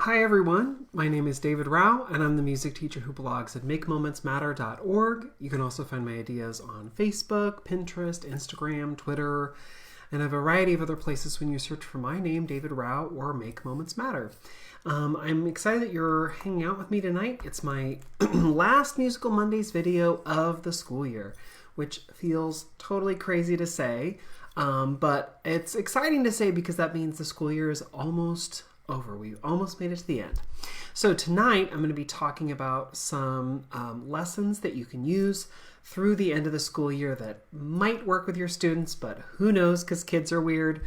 Hi everyone, my name is David Rao and I'm the music teacher who blogs at makemomentsmatter.org. You can also find my ideas on Facebook, Pinterest, Instagram, Twitter, and a variety of other places when you search for my name, David Rao, or Make Moments Matter. I'm excited that you're hanging out with me tonight. It's my last Musical Mondays video of the school year, which feels totally crazy to say, but it's exciting to say because that means the school year is almost over. We've almost made it to the end. So tonight I'm going to be talking about some lessons that you can use through the end of the school year that might work with your students, but who knows, because kids are weird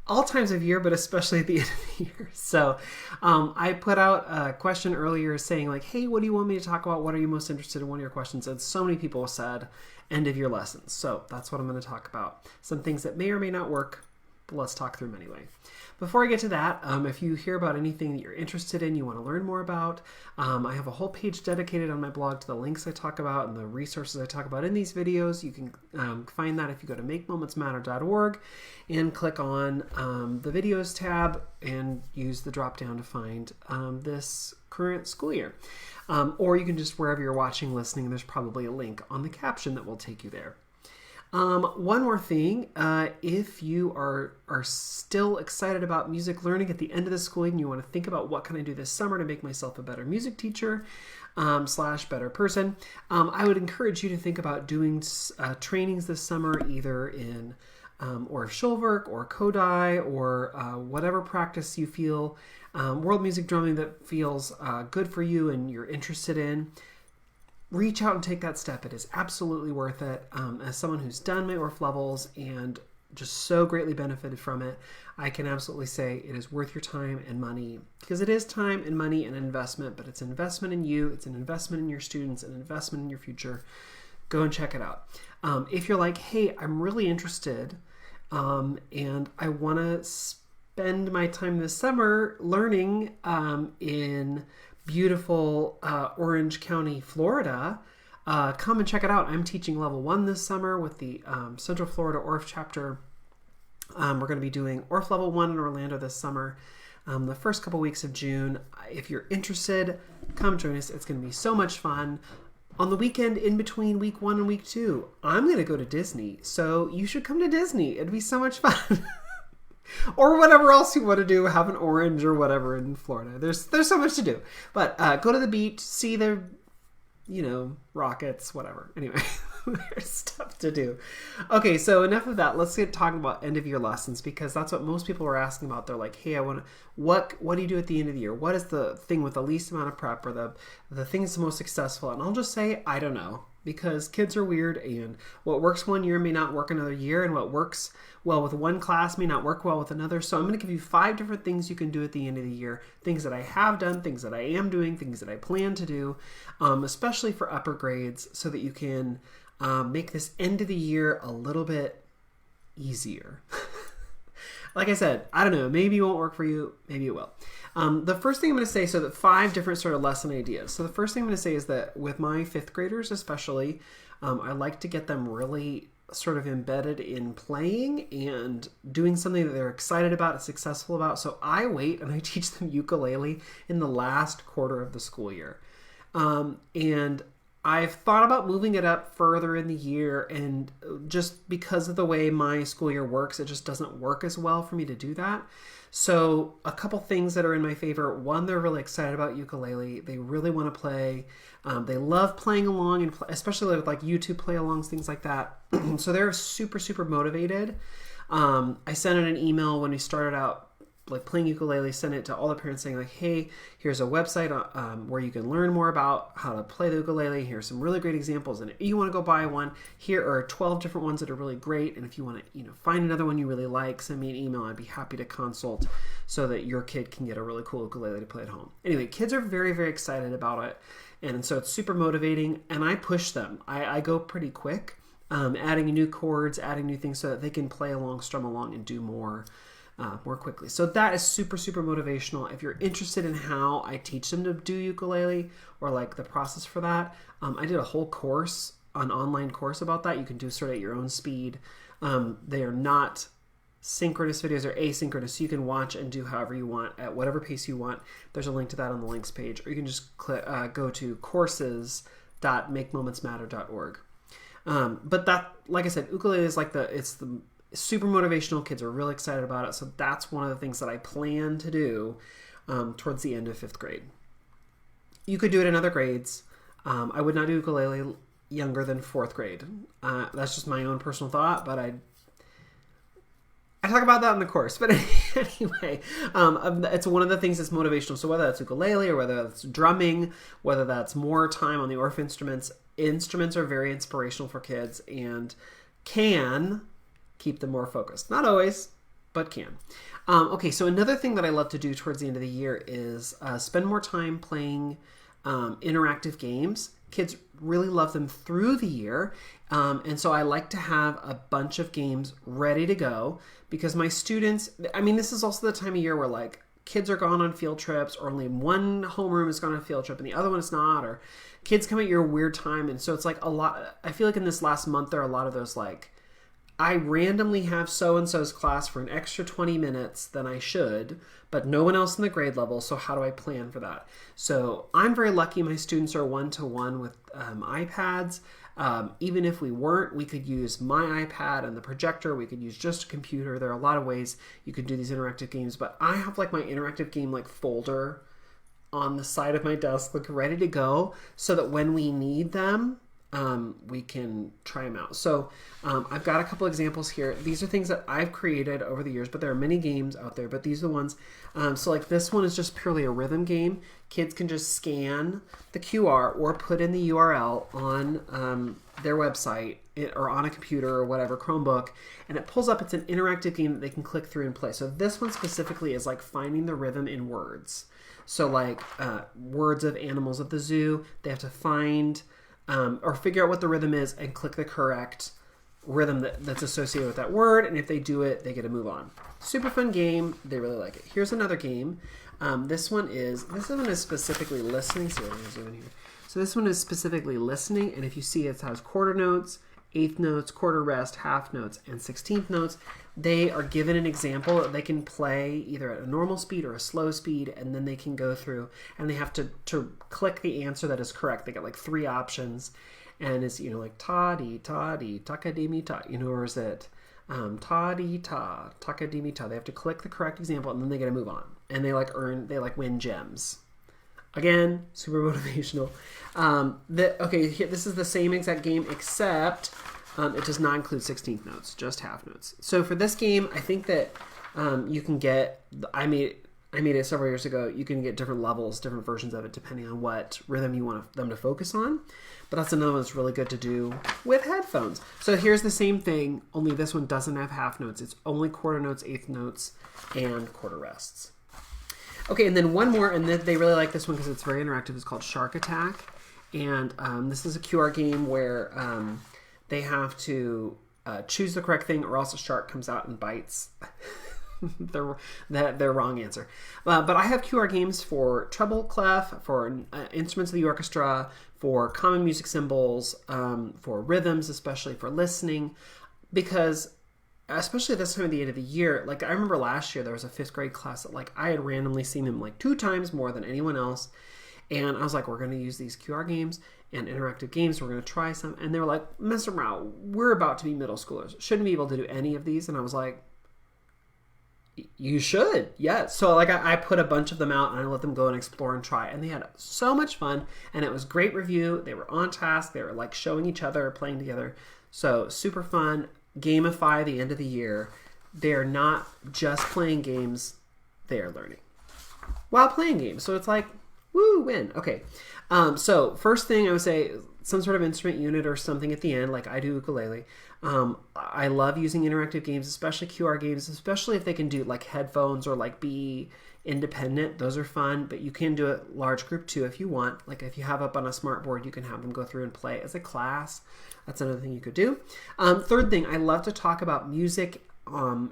all times of year, but especially at the end of the year. So I put out a question earlier saying like, hey, what do you want me to talk about? What are you most interested in? One of your questions. And so many people said end of year lessons. So that's what I'm going to talk about. Some things that may or may not work, but let's talk through them anyway. Before I get to that, if you hear about anything that you're interested in, you want to learn more about, I have a whole page dedicated on my blog to the links I talk about and the resources I talk about in these videos. You can find that if you go to makemomentsmatter.org and click on the videos tab and use the drop down to find this current school year. Or you can just, wherever you're watching, listening, there's probably a link on the caption that will take you there. One more thing, if you are still excited about music learning at the end of the school year and you want to think about what can I do this summer to make myself a better music teacher / better person, I would encourage you to think about doing trainings this summer either in or Schulwerk or Kodály or whatever practice you feel, world music drumming that feels good for you and you're interested in. Reach out and take that step. It is absolutely worth it. As someone who's done my ORF levels and just so greatly benefited from it, I can absolutely say it is worth your time and money, because it is time and money and investment, but it's an investment in you, it's an investment in your students, an investment in your future. Go and check it out. If you're like, hey, I'm really interested and I want to spend my time this summer learning in beautiful Orange County, Florida, come and check it out. I'm teaching level 1 this summer with the Central Florida ORF chapter. We're going to be doing ORF level 1 in Orlando this summer, the first couple weeks of June. If you're interested, come join us. It's going to be so much fun. On the weekend in between week 1 and week 2, I'm going to go to Disney, so you should come to Disney. It'd be so much fun. Or whatever else you want to do, have an orange or whatever in Florida. There's so much to do. But go to the beach, see the, rockets, whatever. Anyway, there's stuff to do. Okay, so enough of that. Let's get talking about end of year lessons, because that's what most people are asking about. They're like, hey, what do you do at the end of the year? What is the thing with the least amount of prep, or the thing that's the most successful? And I'll just say, I don't know. Because kids are weird, and what works one year may not work another year, and what works well with one class may not work well with another. So I'm going to give you 5 different things you can do at the end of the year, things that I have done, things that I am doing, things that I plan to do, especially for upper grades, so that you can make this end of the year a little bit easier. Like I said, I don't know, maybe it won't work for you, maybe it will. The first thing I'm going to say, so that 5 different sort of lesson ideas. So the first thing I'm going to say is that with my 5th graders especially, I like to get them really sort of embedded in playing and doing something that they're excited about and successful about. So I wait and I teach them ukulele in the last quarter of the school year. And I've thought about moving it up further in the year, and just because of the way my school year works, it just doesn't work as well for me to do that. So a couple things that are in my favor. One, they're really excited about ukulele. They really want to play. They love playing along, and especially with like YouTube play-alongs, things like that. So they're super, super motivated. I sent out an email when we started out like playing ukulele, send it to all the parents saying like, hey, here's a website where you can learn more about how to play the ukulele. Here's some really great examples. And if you want to go buy one, here are 12 different ones that are really great. And if you want to, find another one you really like, send me an email. I'd be happy to consult so that your kid can get a really cool ukulele to play at home. Anyway, kids are very, very excited about it. And so it's super motivating, and I push them. I go pretty quick, adding new chords, adding new things so that they can play along, strum along, and do more quickly. So that is super, super motivational. If you're interested in how I teach them to do ukulele, or like the process for that, I did a whole course, an online course about that. You can do sort of at your own speed. They are not synchronous videos or asynchronous, so you can watch and do however you want at whatever pace you want. There's a link to that on the links page, or you can just go to courses.makemomentsmatter.org. But that, like I said, ukulele is like it's the super motivational. Kids are really excited about it. So that's one of the things that I plan to do towards the end of 5th grade. You could do it in other grades. I would not do ukulele younger than 4th grade. That's just my own personal thought, but I talk about that in the course. But anyway, it's one of the things that's motivational. So whether that's ukulele or whether that's drumming, whether that's more time on the Orff instruments are very inspirational for kids and can keep them more focused. Not always, but can. Okay, so another thing that I love to do towards the end of the year is spend more time playing interactive games. Kids really love them through the year. And so I like to have a bunch of games ready to go because my students, I mean, this is also the time of year where like kids are gone on field trips, or only one homeroom is gone on a field trip and the other one is not, or kids come at your weird time. And so it's like a lot, I feel like in this last month, there are a lot of those like, I randomly have so-and-so's class for an extra 20 minutes than I should, but no one else in the grade level, so how do I plan for that? So I'm very lucky my students are one-to-one with iPads. Even if we weren't, we could use my iPad and the projector. We could use just a computer. There are a lot of ways you could do these interactive games, but I have like my interactive game like folder on the side of my desk, like ready to go, so that when we need them, we can try them out. So I've got a couple examples here. These are things that I've created over the years, but there are many games out there, but these are the ones. So like this one is just purely a rhythm game. Kids can just scan the QR or put in the URL on their website or on a computer or whatever, Chromebook, and it pulls up. It's an interactive game that they can click through and play. So this one specifically is like finding the rhythm in words. So like words of animals at the zoo, they have to find or figure out what the rhythm is and click the correct rhythm that's associated with that word. And if they do it, they get to move on. Super fun game. They really like it. Here's another game. This one is specifically listening. So I'm going to zoom in here. So this one is specifically listening. And if you see, it has quarter notes, eighth notes, quarter rest, half notes, and 16th notes. They are given an example that they can play either at a normal speed or a slow speed, and then they can go through and they have to click the answer that is correct. They get like 3 options, and it's, like ta-dee, ta-dee, taka-dee-me, ta, or is it ta-dee, ta, taka-dee-me, ta. They have to click the correct example, and then they get to move on, and they win gems. Again, super motivational. This is the same exact game, except it does not include 16th notes, just half notes. So for this game, I think that you can get, I made it several years ago, you can get different levels, different versions of it, depending on what rhythm you want them to focus on. But that's another one that's really good to do with headphones. So here's the same thing, only this one doesn't have half notes. It's only quarter notes, eighth notes, and quarter rests. Okay, and then one more, and they really like this one because it's very interactive. It's called Shark Attack. And this is a QR game where they have to choose the correct thing, or else a shark comes out and bites their wrong answer. But I have QR games for treble clef, for instruments of the orchestra, for common music symbols, for rhythms, especially for listening, because especially this time of the end of the year, like I remember last year there was a 5th grade class that like I had randomly seen them like 2 times more than anyone else. And I was like, we're going to use these QR games and interactive games. We're going to try some. And they were like, Mr. Mao, we're about to be middle schoolers. Shouldn't be able to do any of these. And I was like, you should. Yeah. So like I put a bunch of them out and I let them go and explore and try. And they had so much fun. And it was great review. They were on task. They were like showing each other, playing together. So super fun. Gamify the end of the year. They're not just playing games. They are learning while playing games. So it's like, woo, win. Okay. So first thing I would say, some sort of instrument unit or something at the end, like I do ukulele. I love using interactive games, especially QR games, especially if they can do like headphones or like be independent. Those are fun, but you can do it large group too if you want. Like if you have up on a smart board, you can have them go through and play as a class. That's another thing you could do. Third thing, I love to talk about music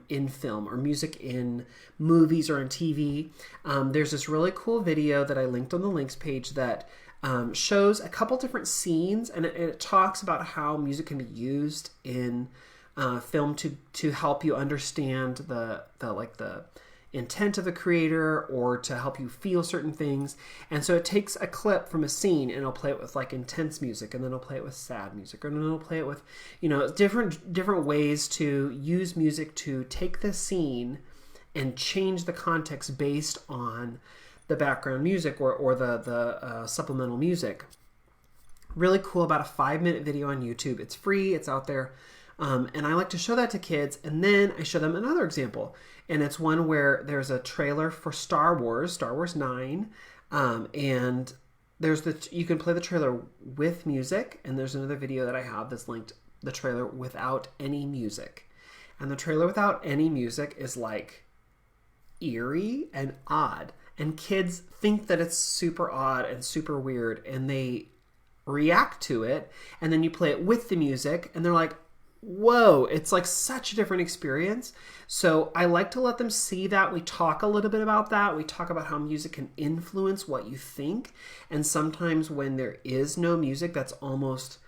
in film or music in movies or on TV. There's this really cool video that I linked on the links page that shows a couple different scenes, and it talks about how music can be used in film to help you understand the intent of the creator or to help you feel certain things. And so it takes a clip from a scene and it'll play it with like intense music, and then it'll play it with sad music, or then it'll play it with, you know, different ways to use music to take the scene and change the context based on the background music or the supplemental music. Really cool, about a 5-minute video on YouTube. It's free, it's out there. And I like to show that to kids, and then I show them another example. And it's one where there's a trailer for Star Wars 9, and you can play the trailer with music, and there's another video that I have that's linked the trailer without any music. And the trailer without any music is like eerie and odd, and kids think that it's super odd and super weird, and they react to it. And then you play it with the music, and they're like, whoa, it's like such a different experience. So I like to let them see that. We talk a little bit about that. We talk about how music can influence what you think. And sometimes when there is no music, that's almost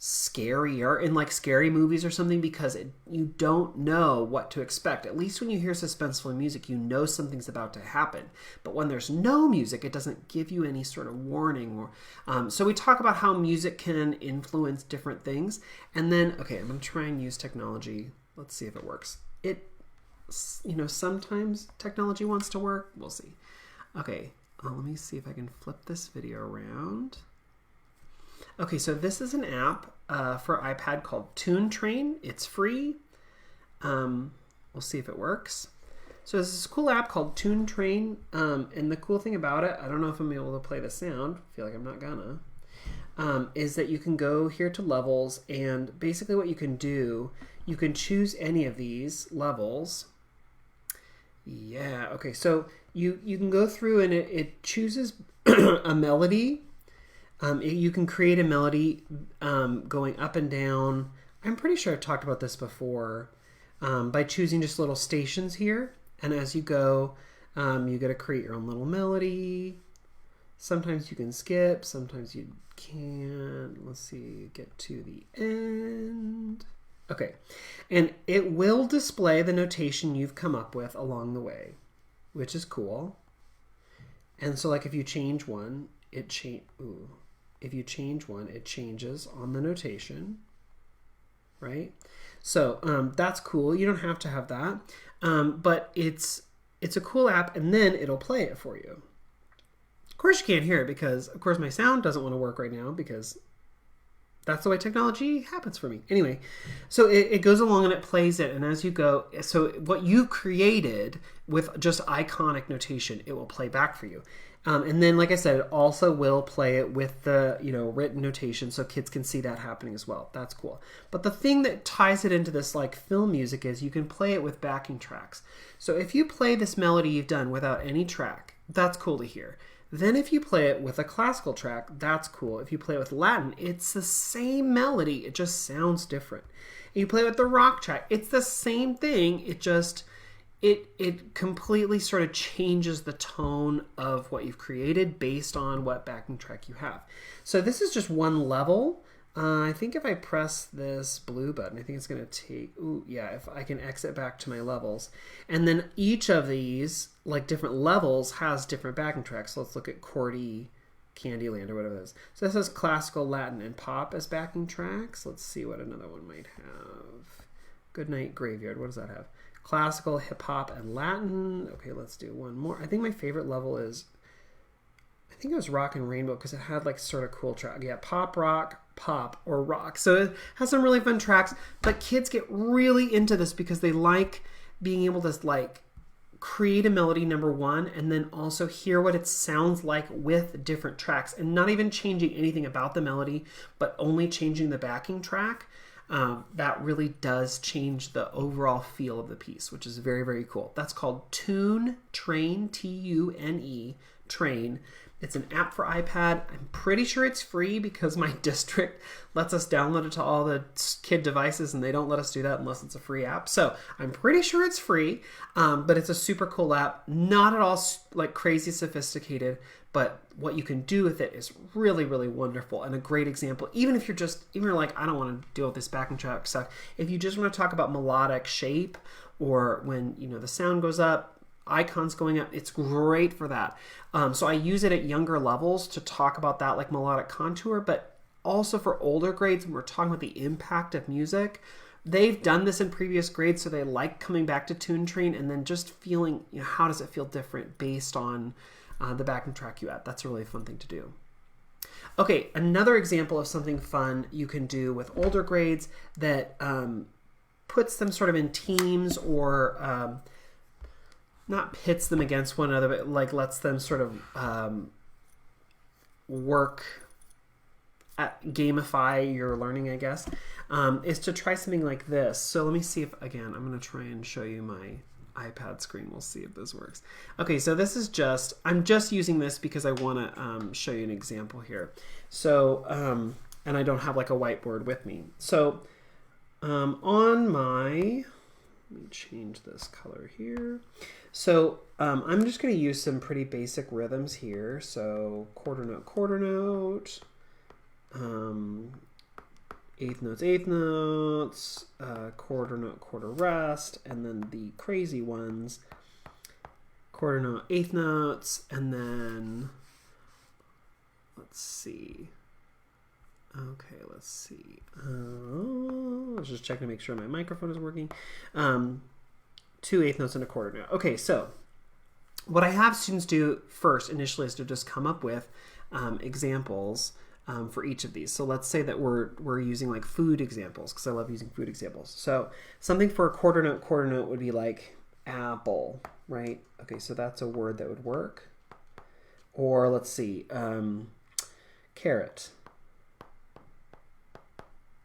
scarier in like scary movies or something, because you don't know what to expect. At least when you hear suspenseful music, you know something's about to happen. But when there's no music, it doesn't give you any sort of warning. Or so we talk about how music can influence different things. And then, okay, I'm going to try and use technology. Let's see if it works. Sometimes technology wants to work. We'll see. Okay, let me see if I can flip this video around. Okay, so this is an app for iPad called Toon Train. It's free. We'll see if it works. So this is a cool app called Toon Train, and the cool thing about it, I don't know if I'm able to play the sound, I feel like I'm not gonna, is that you can go here to levels, and basically what you can do, you can choose any of these levels. Yeah, okay, so you can go through and it chooses a melody. You can create a melody going up and down. I'm pretty sure I've talked about this before, by choosing just little stations here. And as you go, you got to create your own little melody. Sometimes you can skip, sometimes you can't. Let's see, get to the end. Okay, and it will display the notation you've come up with along the way, which is cool. And so like if you change one, if you change one, it changes on the notation, right? So that's cool. You don't have to have that, but it's a cool app, and then it'll play it for you. Of course, you can't hear it because, of course, my sound doesn't want to work right now because that's the way technology happens for me. Anyway, so it goes along and it plays it, and as you go, so what you created with just iconic notation, it will play back for you. And then, like I said, it also will play it with the written notation, so kids can see that happening as well. That's cool. But the thing that ties it into this like film music is you can play it with backing tracks. So if you play this melody you've done without any track, that's cool to hear. Then if you play it with a classical track, that's cool. If you play it with Latin, it's the same melody. It just sounds different. You play it with the rock track, it's the same thing. It just, it completely sort of changes the tone of what you've created based on what backing track you have. So this is just one level. I think if I press this blue button, I think it's going to take, if I can exit back to my levels. And then each of these, like different levels, has different backing tracks. So let's look at Cordy, Candyland, or whatever it is. So this has classical, Latin, and pop as backing tracks. Let's see what another one might have. Goodnight Graveyard, what does that have? Classical, hip hop, and Latin. Okay, let's do one more. I think my favorite level is, I think it was Rock and Rainbow, because it had like sort of cool track. Yeah, pop, rock, pop, or rock. So it has some really fun tracks, but kids get really into this because they like being able to like create a melody, number one, and then also hear what it sounds like with different tracks, and not even changing anything about the melody, but only changing the backing track. That really does change the overall feel of the piece, which is very, very cool. That's called Toon Train, T-U-N-E, Train. It's an app for iPad. I'm pretty sure it's free because my district lets us download it to all the kid devices, and they don't let us do that unless it's a free app. So I'm pretty sure it's free, but it's a super cool app. Not at all like crazy sophisticated, but what you can do with it is really, really wonderful, and a great example. Even if you're like, I don't want to deal with this backing track stuff. If you just want to talk about melodic shape, or when the sound goes up, icons going up, it's great for that. So I use it at younger levels to talk about that, like melodic contour, but also for older grades when we're talking about the impact of music. They've done this in previous grades, so they like coming back to Tune Train and then just feeling, how does it feel different based on the backing track you add. That's a really fun thing to do. Okay, another example of something fun you can do with older grades that puts them sort of in teams, or not pits them against one another, but like lets them sort of work gamify your learning, I guess, is to try something like this. So let me see if, again, I'm going to try and show you my iPad screen. We'll see if this works. Okay, so this is I'm just using this because I want to show you an example here. So, and I don't have like a whiteboard with me. So on my, let me change this color here. So I'm just going to use some pretty basic rhythms here. So quarter note, eighth notes, quarter note, quarter rest, and then the crazy ones, quarter note, eighth notes, and then, let's see. Okay, let's see. Let's just check to make sure my microphone is working. 2 eighth notes and a quarter note. Okay, so what I have students do first initially is to just come up with examples for each of these. So let's say that we're using like food examples, because I love using food examples. So something for a quarter note would be like apple, right? Okay, so that's a word that would work. Or let's see, carrot.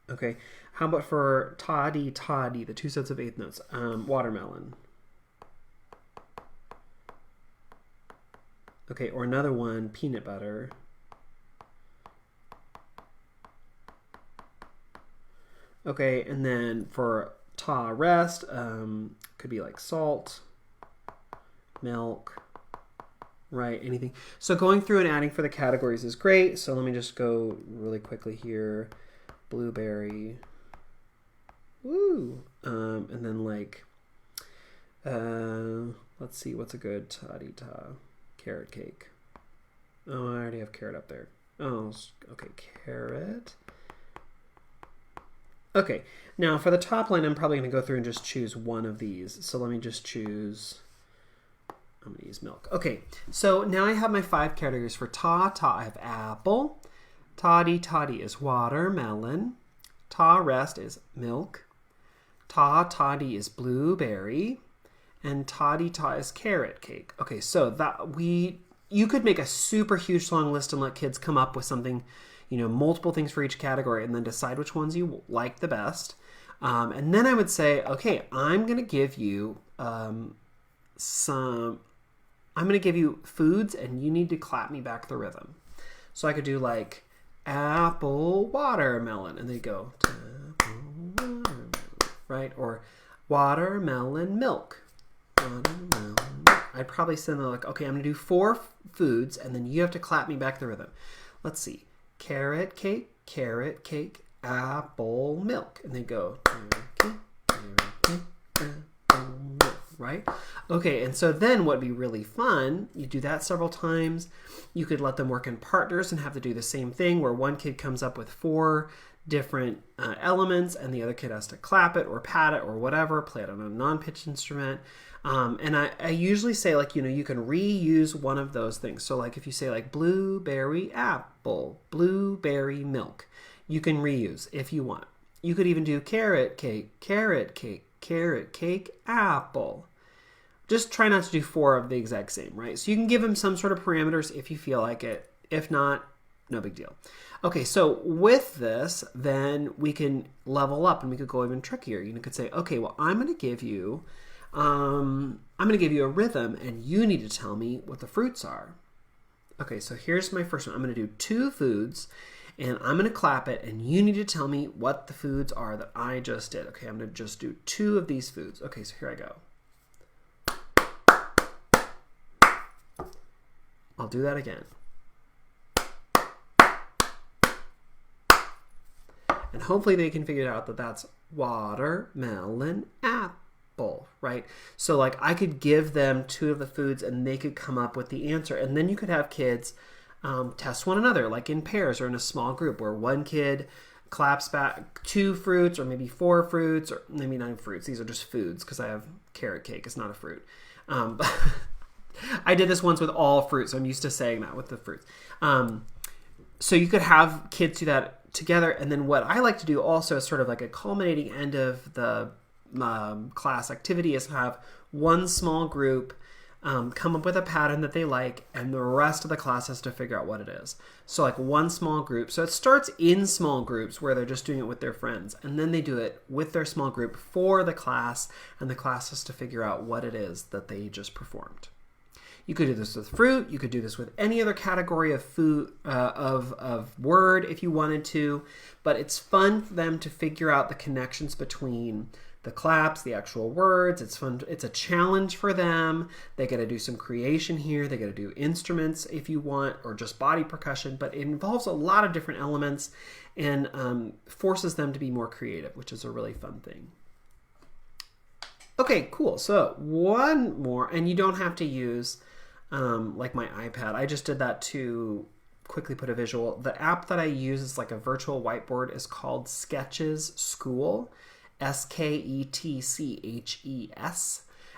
Okay, how about for toddy, the 2 sets of eighth notes? Watermelon. Okay, or another one, peanut butter. Okay, and then for ta rest, could be like salt, milk, right? Anything. So going through and adding for the categories is great. So let me just go really quickly here. Blueberry. Woo! And then like, let's see, what's a good ta-di-ta? Carrot cake. Oh, I already have carrot up there. Oh, okay, carrot. Okay, now for the top line, I'm probably going to go through and just choose one of these. So let me just choose, I'm going to use milk. Okay, so now I have my 5 categories for ta. I have apple. Toddy is watermelon. Ta rest is milk. Toddy is blueberry. And ta is carrot cake. Okay, so you could make a super huge long list and let kids come up with something, multiple things for each category, and then decide which ones you like the best. And then I would say, okay, I'm going to give you foods, and you need to clap me back the rhythm. So I could do like apple, watermelon, and they go, apple, watermelon, right? Or watermelon, milk. Watermelon. I'd probably send them like, okay, I'm going to do 4 foods, and then you have to clap me back the rhythm. Let's see. Carrot cake, apple, milk. And they go, carrot cake, apple, milk, right? Okay, and so then what'd be really fun, you do that several times. You could let them work in partners and have to do the same thing, where one kid comes up with 4 different elements, and the other kid has to clap it or pat it or whatever, play it on a non-pitched instrument. And I usually say, like, you can reuse one of those things. So like if you say like blueberry apple, blueberry milk, you can reuse if you want. You could even do carrot cake, apple. Just try not to do 4 of the exact same, right? So you can give them some sort of parameters if you feel like it. If not, no big deal. Okay, so with this, then we can level up and we could go even trickier. You could say, okay, well, I'm going to give you a rhythm, and you need to tell me what the fruits are. Okay, so here's my first one. I'm going to do 2 foods, and I'm going to clap it, and you need to tell me what the foods are that I just did. Okay, I'm going to just do 2 of these foods. Okay, so here I go. I'll do that again. And hopefully they can figure out that that's watermelon apple, right? So like I could give them 2 of the foods and they could come up with the answer. And then you could have kids test one another, like in pairs or in a small group where one kid claps back 2 fruits or maybe 4 fruits, or maybe 9 fruits. These are just foods because I have carrot cake. It's not a fruit. But I did this once with all fruits. So I'm used to saying that with the fruits. So you could have kids do that together. And then what I like to do also is sort of like a culminating end of the class activity is have one small group come up with a pattern that they like, and the rest of the class has to figure out what it is. So like one small group. So it starts in small groups where they're just doing it with their friends, and then they do it with their small group for the class, and the class has to figure out what it is that they just performed. You could do this with fruit. You could do this with any other category of food, of word if you wanted to, but it's fun for them to figure out the connections between the claps, the actual words. It's fun. It's a challenge for them. They got to do some creation here. They got to do instruments if you want, or just body percussion, but it involves a lot of different elements and forces them to be more creative, which is a really fun thing. Okay, cool. So one more, and you don't have to use like my iPad. I just did that to quickly put a visual. The app that I use is like a virtual whiteboard is called Sketches School. SKETCHES,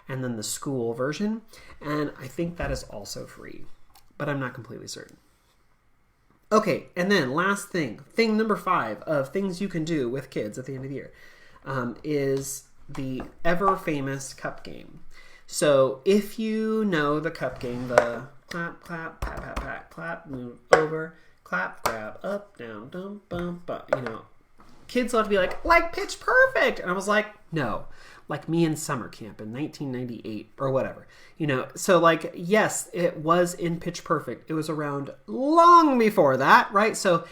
and then the school version. And I think that is also free, but I'm not completely certain. Okay, and then last thing number 5 of things you can do with kids at the end of the year is the ever famous cup game. So if you know the cup game, the clap, clap, pat, pat, pat, clap, move over, clap, grab, up, down, dump, bump, bump, you know, kids love to be like Pitch Perfect. And I was like, no, like me in summer camp in 1998 or whatever, you know. So like, yes, it was in Pitch Perfect. It was around long before that, right? So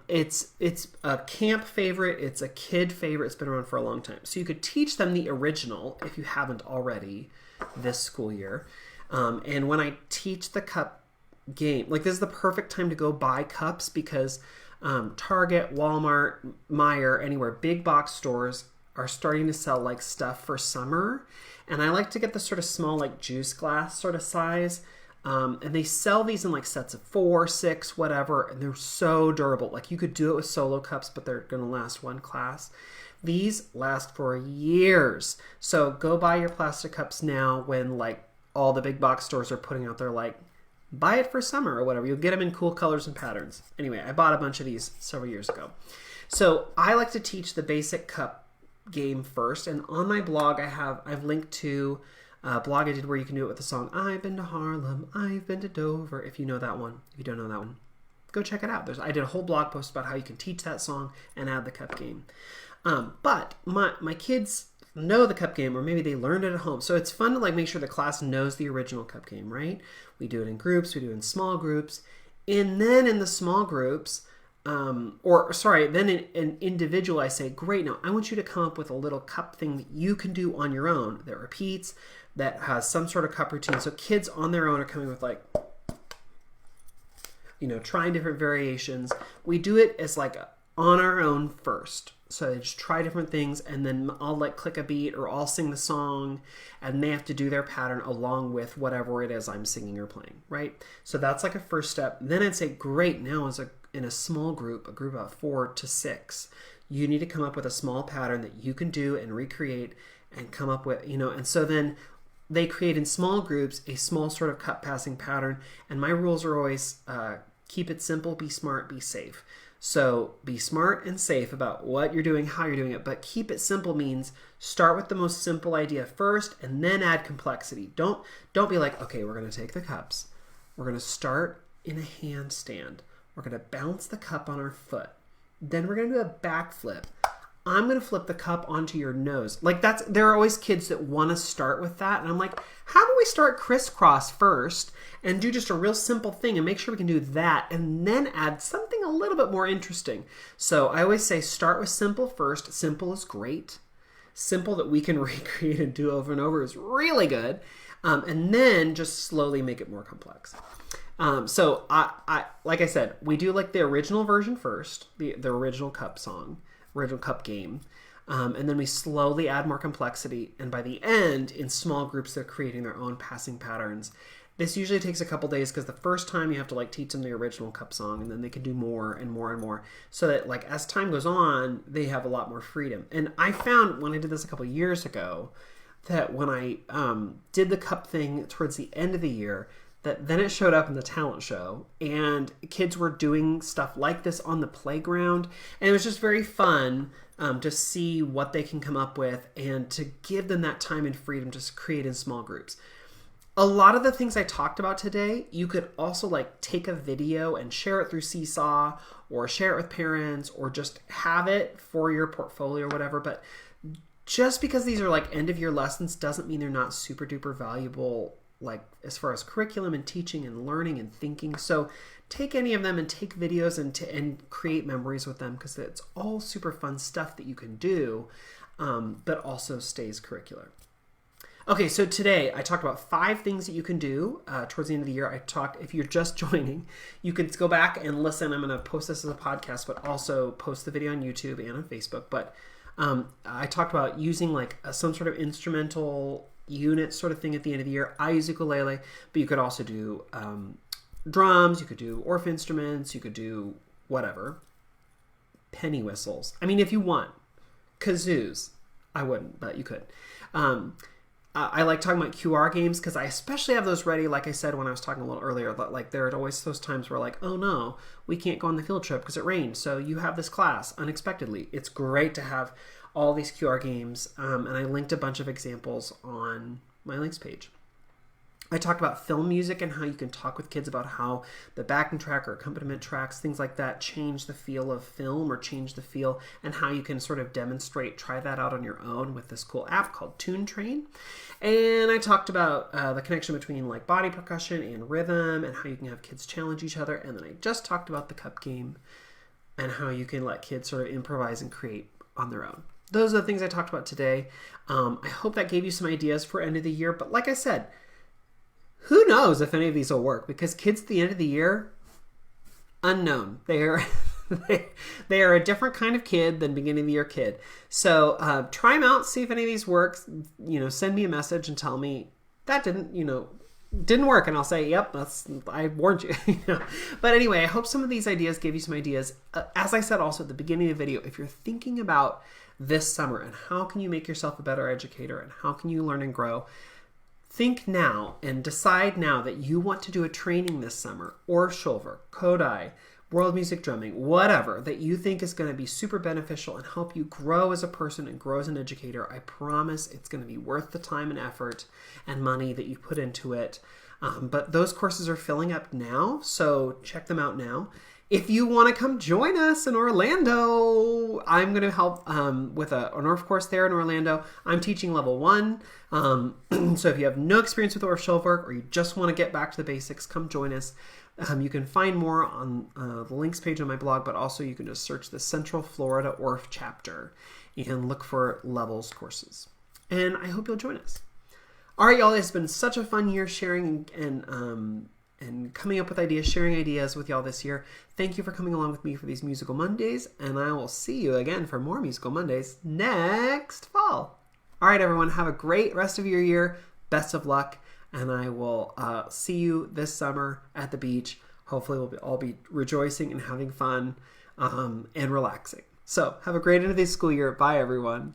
it's a camp favorite. It's a kid favorite. It's been around for a long time. So you could teach them the original if you haven't already this school year. And when I teach the cup game, like this is the perfect time to go buy cups because Target, Walmart, Meijer, anywhere, big box stores are starting to sell like stuff for summer. And I like to get the sort of small like juice glass sort of size. And they sell these in like sets of 4, 6, whatever. And they're so durable. Like you could do it with solo cups, but they're going to last one class. These last for years. So go buy your plastic cups now when like all the big box stores are putting out their like buy it for summer or whatever. You'll get them in cool colors and patterns. Anyway, I bought a bunch of these several years ago. So I like to teach the basic cup game first. And on my blog, I've linked to a blog I did where you can do it with the song, I've been to Harlem, I've been to Dover. If you know that one, if you don't know that one, go check it out. I did a whole blog post about how you can teach that song and add the cup game. But my kids know the cup game, or maybe they learned it at home. So it's fun to like make sure the class knows the original cup game, right? We do it in groups, we do it in small groups. And then in the small groups, then in individual, I say, great, now I want you to come up with a little cup thing that you can do on your own that repeats, that has some sort of cup routine. So kids on their own are coming with like, you know, trying different variations. We do it as like on our own first. So they just try different things, and then I'll like click a beat or I'll sing the song, and they have to do their pattern along with whatever it is I'm singing or playing, right? So that's like a first step. Then I'd say, great, now in a small group, a group of 4 to 6, you need to come up with a small pattern that you can do and recreate and come up with, you know, and so then they create in small groups a small sort of cup passing pattern. And my rules are always keep it simple, be smart, be safe. So be smart and safe about what you're doing, how you're doing it, but keep it simple means start with the most simple idea first and then add complexity. Don't be like, okay, we're going to take the cups. We're going to start in a handstand. We're going to bounce the cup on our foot. Then we're going to do a backflip. I'm going to flip the cup onto your nose. Like there are always kids that want to start with that. And I'm like, how do we start crisscross first and do just a real simple thing and make sure we can do that and then add something a little bit more interesting. So I always say start with simple first. Simple is great. Simple that we can recreate and do over and over is really good. And then just slowly make it more complex. So I like I said, we do like the original version first, the original cup song, original cup game. And then we slowly add more complexity. And by the end, in small groups, they're creating their own passing patterns. This usually takes a couple days because the first time you have to like teach them the original cup song, and then they can do more and more and more, so that like as time goes on, they have a lot more freedom. And I found when I did this a couple years ago that when I did the cup thing towards the end of the year, that then it showed up in the talent show, and kids were doing stuff like this on the playground, and it was just very fun to see what they can come up with and to give them that time and freedom to create in small groups. A lot of the things I talked about today, you could also like take a video and share it through Seesaw, or share it with parents, or just have it for your portfolio or whatever. But just because these are like end of year lessons doesn't mean they're not super duper valuable, like as far as curriculum and teaching and learning and thinking. So take any of them and take videos and create memories with them, because it's all super fun stuff that you can do, but also stays curricular. Okay, so today I talked about 5 things that you can do towards the end of the year. I talked, if you're just joining, you can go back and listen. I'm going to post this as a podcast, but also post the video on YouTube and on Facebook. But I talked about using like some sort of instrumental unit sort of thing at the end of the year. I use ukulele, but you could also do drums, you could do Orff instruments, you could do whatever. Penny whistles. I mean, if you want. Kazoos. I wouldn't, but you could. I like talking about QR games because I especially have those ready, like I said when I was talking a little earlier, that like there are always those times where like, oh no, we can't go on the field trip because it rained, so you have this class unexpectedly. It's great to have all these QR games, and I linked a bunch of examples on my links page. I talked about film music and how you can talk with kids about how the backing track or accompaniment tracks, things like that, change the feel of film or change the feel, and how you can sort of demonstrate, try that out on your own with this cool app called Tune Train. And I talked about the connection between like body percussion and rhythm, and how you can have kids challenge each other. And then I just talked about the cup game and how you can let kids sort of improvise and create on their own. Those are the things I talked about today. I hope that gave you some ideas for end of the year. But like I said, who knows if any of these will work, because kids at the end of the year, unknown. They are they are a different kind of kid than beginning of the year kid. So try them out, see if any of these works. Send me a message and tell me that didn't work, and I'll say, yep, I warned you. But anyway, I hope some of these ideas gave you some ideas. As I said also at the beginning of the video, if you're thinking about this summer and how can you make yourself a better educator and how can you learn and grow, think now and decide now that you want to do a training this summer, or Shulver, Kodály, World Music Drumming, whatever, that you think is going to be super beneficial and help you grow as a person and grow as an educator. I promise it's going to be worth the time and effort and money that you put into it. But those courses are filling up now, so check them out now. If you want to come join us in Orlando, I'm going to help with an Orff course there in Orlando. I'm teaching level 1. So if you have no experience with Orff Schullwerk, or you just want to get back to the basics, come join us. You can find more on the links page on my blog, but also you can just search the Central Florida Orff chapter and look for levels courses. And I hope you'll join us. All right, y'all, it's been such a fun year sharing and coming up with ideas, sharing ideas with y'all this year. Thank you for coming along with me for these Musical Mondays, and I will see you again for more Musical Mondays next fall. All right, everyone, have a great rest of your year. Best of luck, and I will see you this summer at the beach. Hopefully we'll all be rejoicing and having fun and relaxing. So have a great end of the school year. Bye, everyone.